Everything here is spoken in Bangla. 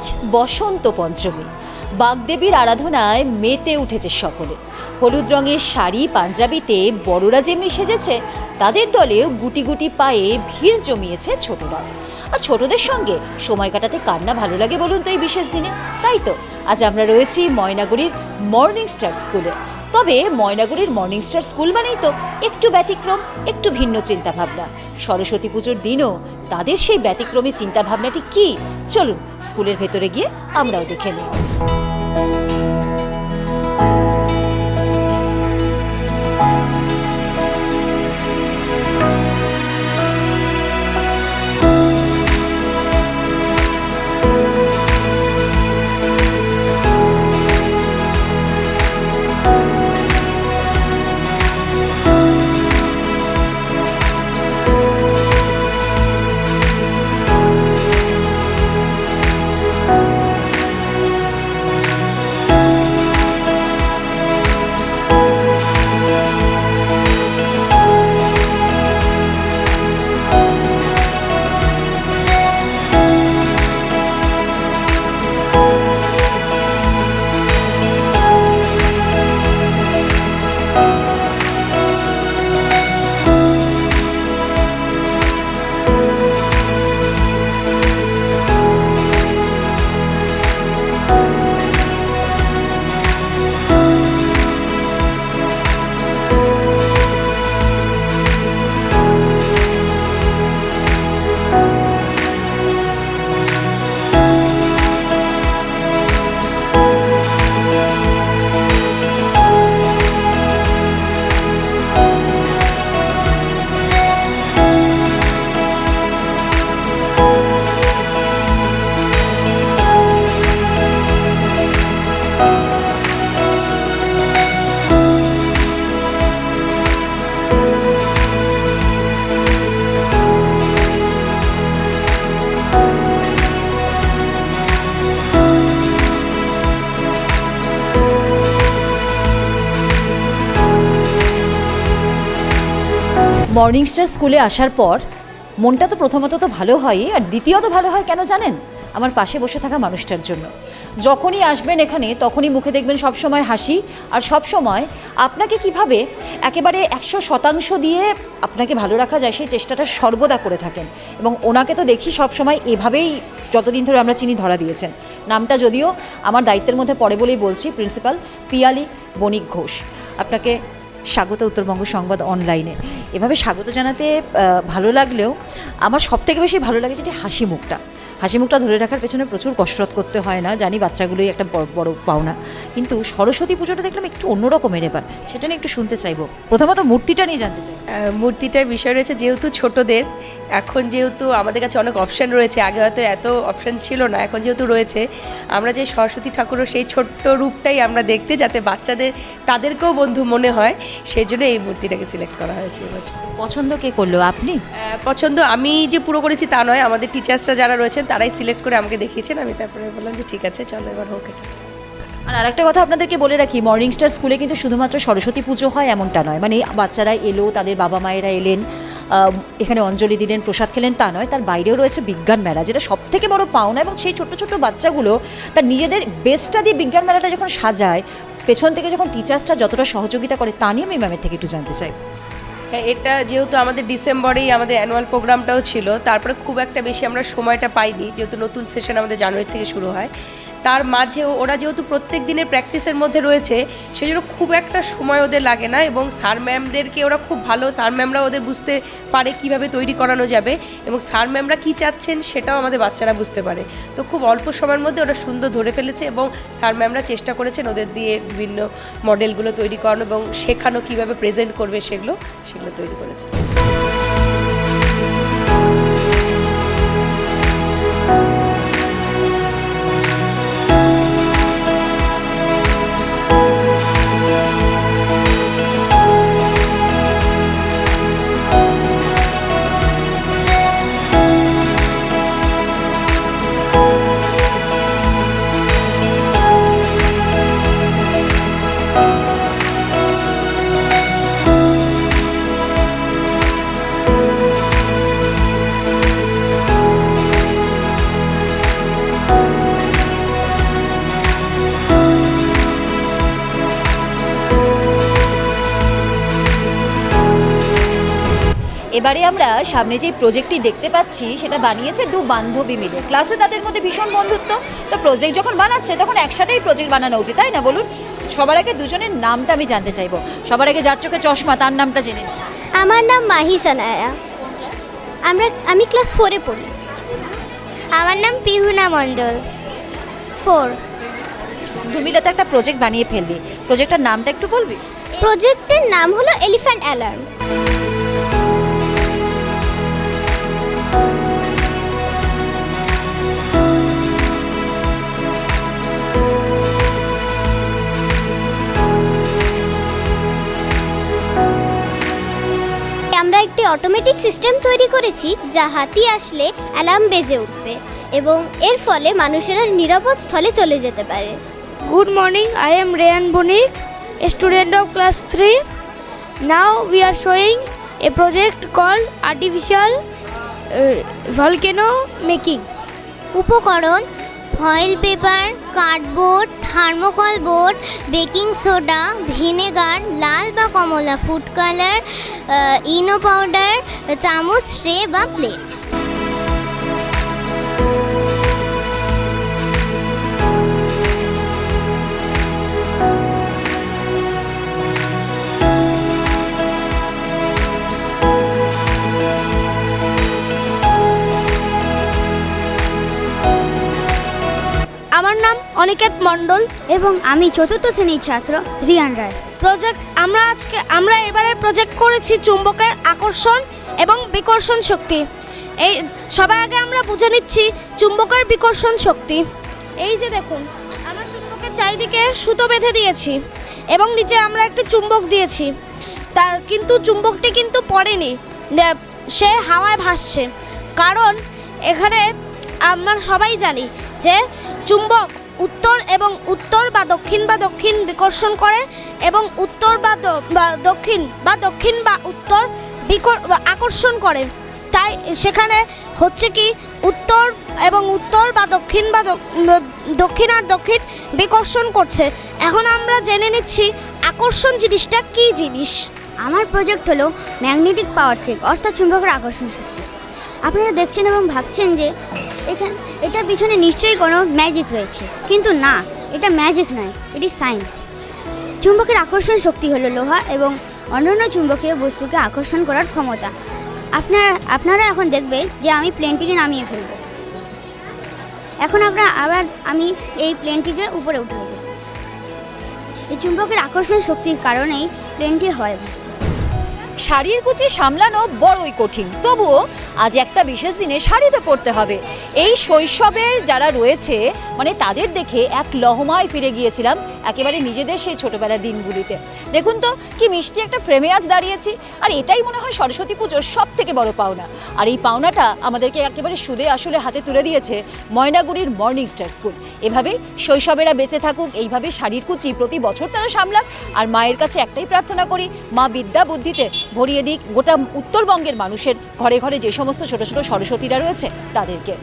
আজ বসন্ত পঞ্চমী। বাগদেবীর আরাধনায় মেতে উঠেছে সকলে। হলুদ রঙের শাড়ি পাঞ্জাবিতে বড়রা যেমনি সেজেছে, তাদের দলেও গুটি গুটি পায়ে ভিড় জমিয়েছে ছোটরা। আর ছোটদের সঙ্গে সময় কাটাতে কার না ভালো লাগে বলুন তো এই বিশেষ দিনে। তাই তো আজ আমরা রয়েছি ময়নাগুড়ির মর্নিং স্টার স্কুলে। তবে ময়নাগুড়ির মর্নিং স্টার স্কুল মানেই তো একটু ব্যতিক্রম, একটু ভিন্ন চিন্তাভাবনা। সরস্বতী পুজোর দিনও তাদের সেই ব্যতিক্রমী চিন্তাভাবনাটি কি, চলুন স্কুলের ভেতরে গিয়ে আমরাও দেখে নিই। মর্নিং স্টার স্কুলে আসার পর মনটা তো প্রথমত তো ভালো হয়, আর দ্বিতীয়ত ভালো হয় কেন জানেন? আমার পাশে বসে থাকা মানুষটার জন্য। যখনই আসবেন এখানে তখনই মুখে দেখবেন সবসময় হাসি, আর সবসময় আপনাকে কিভাবে একেবারে 100% দিয়ে আপনাকে ভালো রাখা যায় সেই চেষ্টাটা সর্বদা করে থাকেন। এবং ওনাকে তো দেখি সবসময় এভাবেই যতদিন ধরে আমরা চিনি ধরা দিয়েছেন। নামটা যদিও আমার দায়িত্বের মধ্যে পড়ে বলেই বলছি, প্রিন্সিপাল পিয়ালি বণিক ঘোষ। আপনাকে স্বাগত উত্তরবঙ্গ সংবাদ অনলাইনে। এভাবে স্বাগত জানাতে ভালো লাগলেও আমার সবথেকে বেশি ভালো লাগে যেটি হাসি মুখটা ধরে রাখার পেছনে প্রচুর কসরত করতে হয় না, জানি বাচ্চাগুলোই একটা বড় পাওনা। কিন্তু সরস্বতী পুজোটা দেখলাম একটু অন্যরকমের এবার, সেটা নিয়ে একটু শুনতে চাইবো। প্রথমত মূর্তিটা নিয়ে জানতে চাই। মূর্তিটার বিষয় রয়েছে যেহেতু ছোটদের, এখন যেহেতু আমাদের কাছে অনেক অপশান রয়েছে, আগে হয়তো এত অপশান ছিল না, এখন যেহেতু রয়েছে, আমরা যে সরস্বতী ঠাকুরের সেই ছোট্ট রূপটাই আমরা দেখতে, যাতে বাচ্চাদের তাদেরকেও বন্ধু মনে হয়, সেই জন্য এই মূর্তিটাকে সিলেক্ট করা হয়েছে এবছর। পছন্দ কে করলো? আপনি? পছন্দ আমি যে পুরো করেছি তা নয়, আমাদের টিচার্সরা যারা রয়েছেন তারাই সিলেক্ট করে আমাকে দেখিয়েছেন। আমি তারপরে বললাম যে ঠিক আছে চলো এবার হোক এটা। আর আরেকটা কথা আপনাদেরকে বলে রাখি, মর্নিং স্টার স্কুলে কিন্তু শুধুমাত্র সরস্বতী পুজো হয় এমনটা নয়। মানে বাচ্চারা এলো, তাদের বাবা মায়েরা এলেন, এখানে অঞ্জলি দিলেন, প্রসাদ খেলেন, তা নয়, তার বাইরেও রয়েছে বিজ্ঞান মেলা, যেটা সব থেকে বড় পাওনা। এবং সেই ছোট্ট ছোট্ট বাচ্চাগুলো তার নিজেদের বেস্টটা দিয়ে বিজ্ঞান মেলাটা যখন সাজায়, পেছন থেকে যখন টিচার্সটা যতটা সহযোগিতা করে, তা নিয়ে আমি ম্যামের থেকে একটু জানতে চাই। হ্যাঁ, এটা যেহেতু আমাদের ডিসেম্বরেই আমাদের অ্যানুয়াল প্রোগ্রামটাও ছিল, তারপরে খুব একটা বেশি আমরা সময়টা পাইনি, যেহেতু নতুন সেশন আমাদের জানুয়ারি থেকে শুরু হয়। তার মাঝেও ওরা যেহেতু প্রত্যেক দিনের প্র্যাকটিসের মধ্যে রয়েছে, সেই জন্য খুব একটা সময় ওদের লাগে না। এবং স্যার ম্যামদেরকে ওরা খুব ভালো, স্যার ম্যামরা ওদের বুঝতে পারে কীভাবে তৈরি করানো যাবে, এবং স্যার ম্যামরা কী চাচ্ছেন সেটাও আমাদের বাচ্চারা বুঝতে পারে। তো খুব অল্প সময়ের মধ্যে ওরা সুন্দর ধরে ফেলেছে, এবং স্যার ম্যামরা চেষ্টা করেছেন ওদের দিয়ে বিভিন্ন মডেলগুলো তৈরি করানো এবং শেখানো কীভাবে প্রেজেন্ট করবে সেগুলো তৈরি করেছে। এবারে আমরা সামনে যে প্রজেক্টটি দেখতে পাচ্ছি সেটা বানিয়েছে দু বান্ধবী মিলে। ক্লাসে তাদের মধ্যে ভীষণ বন্ধুত্ব, তো প্রজেক্ট যখন বানাচ্ছে তখন একসাথেই প্রজেক্ট বানানো উচিত, তাই না বলুন? সবার আগে দুজনের নামটা আমি জানতে চাইবো। সবার আগে যার চোখে চশমা তার নামটা জেনে নিই। আমার নাম মাহি সানায়া। আমি ক্লাস 4-এ পড়ি। আমার নাম পিহুনা মণ্ডল, 4। দু মিলে তো একটা প্রজেক্ট বানিয়ে ফেলবি, প্রজেক্টটার নামটা একটু বলবি? প্রজেক্টের নাম হলো এলিফ্যান্ট অ্যালার্ম। আমরা একটি অটোমেটিক সিস্টেম তৈরি করেছি যা হাতি আসলে অ্যালার্ম বেজে উঠবে এবং এর ফলে মানুষেরা নিরাপদ স্থলে চলে যেতে পারে। Good morning, I am Rayan Bonik, a student of class 3. Now we are showing a project called Artificial Volcano Making. উপকরণ: foil paper, cardboard, thermocol board, baking soda, vinegar, লাল বা কমলা ফুড কালার, ইনো পাউডার, চামচ, ট্রে বা প্লেট। আমার নাম অনিকেত মণ্ডল এবং আমি 4th শ্রেণীর ছাত্র রিয়ান রায়। আমরা এবারে প্রজেক্ট করেছি চুম্বকের আকর্ষণ এবং বিকর্ষণ শক্তি। এই সবার আগে আমরা বুঝে নিচ্ছি চুম্বকের বিকর্ষণ শক্তি। এই যে দেখুন, আমরা চুম্বকের চারিদিকে সুতো বেঁধে দিয়েছি এবং নিচে আমরা একটি চুম্বক দিয়েছি। কিন্তু চুম্বকটি কিন্তু পড়েনি, সে হাওয়ায় ভাসছে। কারণ এখানে আমরা সবাই জানি যে চুম্বক উত্তর বা দক্ষিণ বিকর্ষণ করে এবং উত্তর বা দক্ষিণ বা উত্তর আকর্ষণ করে। তাই সেখানে হচ্ছে কি উত্তর বা দক্ষিণ বিকর্ষণ করছে। এখন আমরা জেনে নিচ্ছি আকর্ষণ জিনিসটা কী জিনিস। আমার প্রজেক্ট হলো ম্যাগনেটিক পাওয়ার ট্রিক, অর্থাৎ চুম্বকের আকর্ষণ শক্তি। আপনারা দেখছেন এবং ভাবছেন যে এটার পিছনে নিশ্চয়ই কোনো ম্যাজিক রয়েছে, কিন্তু না, এটা ম্যাজিক নয়, এটি সায়েন্স। চুম্বকের আকর্ষণ শক্তি হলো লোহা এবং অন্যান্য চুম্বকীয় বস্তুকে আকর্ষণ করার ক্ষমতা। আপনারা এখন দেখবে যে আমি প্লেনটিকে নামিয়ে ফেলব। এখন আমি এই প্লেনটিকে উপরে উঠে দেব। এই চুম্বকের আকর্ষণ শক্তির কারণেই প্লেনটি হয় ভাসছে। শাড়ির কুচি সামলানো বড়ই কঠিন, তবুও আজ একটা বিশেষ দিনে শাড়িতে পরতে হবে। এই শৈশবের যারা রয়েছে মানে তাদের দেখে এক লহমায় ফিরে গিয়েছিলাম একেবারে নিজেদের সেই ছোটোবেলার দিনগুলিতে। দেখুন তো কি মিষ্টি একটা ফ্রেমে আজ দাঁড়িয়েছি, আর এটাই মনে হয় সরস্বতী পুজোর সব থেকে বড় পাওনা। আর এই পাওনাটা আমাদেরকে একেবারে সুদে আসলে হাতে তুলে দিয়েছে ময়নাগুড়ির মর্নিং স্টার স্কুল। এভাবেই শৈশবেরা বেঁচে থাকুক, এইভাবে শাড়ির কুচি প্রতি বছর তারা সামলাক। আর মায়ের কাছে একটাই প্রার্থনা করি, মা বিদ্যা বুদ্ধিতে ভরিয়ে দিক গোটা উত্তরবঙ্গের মানুষের ঘরে ঘরে যে সমস্ত ছোট ছোট সরস্বতীরা রয়েছে তাদেরকে।